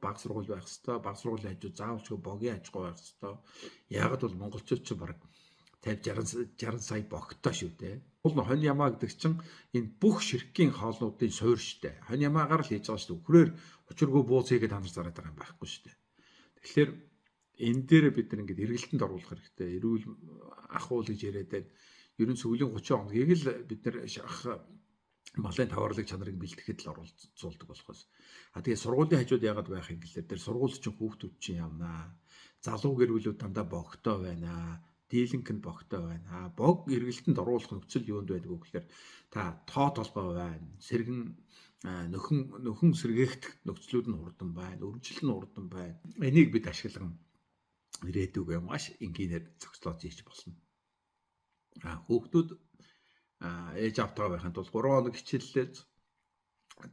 баг сургууль байх хэвээр, баг сургуулийн хажуу заавал ч богийн аж ахуй байх хэвээр. Яагаад бол монголчууд ч баг 50 60 сая богтой шүү дээ. Уул хонь ямаа гэдэг чинь энэ бүх ширхгийн хоолнуудын суурь шүү дээ. Хонь ямаагаар л хийж байгаа шүү дээ. Хүрээр учиргүй бууз хийгээд хамар зараад байгаа юм байхгүй шүү дээ. Тэгэхээр энэ дээр бид нар ингээд эргэлтэнд оруулах хэрэгтэй. Эрүүл ахуул гэж яриад байна. Ерөн сүүлийн 30 хоногийг л бид нар малын таварлаг чанарыг бэлтгэхэд л оролцуулдаг болохоос. Тэгээ сургуулийн хажууд яагаад байх юм гэлээ. Тэр сургууль чинь хүүхдүүд чинь явнаа. Залуу гэрүүлүүд дандаа богтой байна. Дийлэнх нь богтой байна. Бог эргэлтэнд оруулах нөхцөл юунд байдг вэ гэхээр та тоо толгой байна. Сэргэн нөхөн сэргээгдэх нөхцлүүд нь хурдан байна. Өргөжлөл нь хурдан байна. Энийг бид ашиглан ирээдүгөө маш энгийнээр зохицлоод хийж болно. Хүүхдүүд ээж автгаа байхын тулд 3 хоног хичээллээд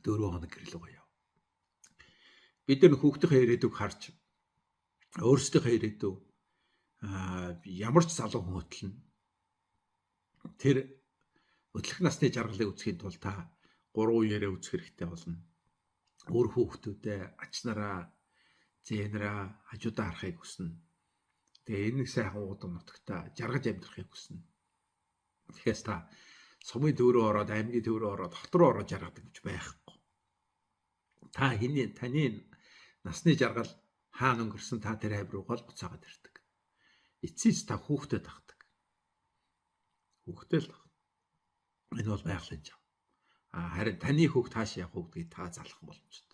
4 хоног гэрлүүгээ яв. Бид нар хүүхдийнхээ ирээдүг харж өөрсдийнхээ ирээдүг ямар ч залуу хүн хөтлөн тэр өдлөх насны жаргалыг үзэхийн тулд та 3 үеэрээ үзэх хэрэгтэй болно. Өөр хүүхдүүдээ ач нараа, зээнраа хажуудаа харахыг хүснэ. Тэгээ энэ нэг сайхан уудам нутагта жаргаж амьдрахыг хүснэ. Тэгэхээр та сумын төв рүү ороод, аймгийн төв рүү ороод, хот руу ороод жаргадаг гэж байхгүй. Таны насны жаргал хаана өнгөрсөн та тэр хайр руу гол буцаагаад ирдэг. Эцсийс та хүүхдэд тахдаг. Хүүхдэд л тах. Энэ бол байгалийн жав. Харин таны хүүхд хааш явах вэ гэдгийг та залах боломжтой.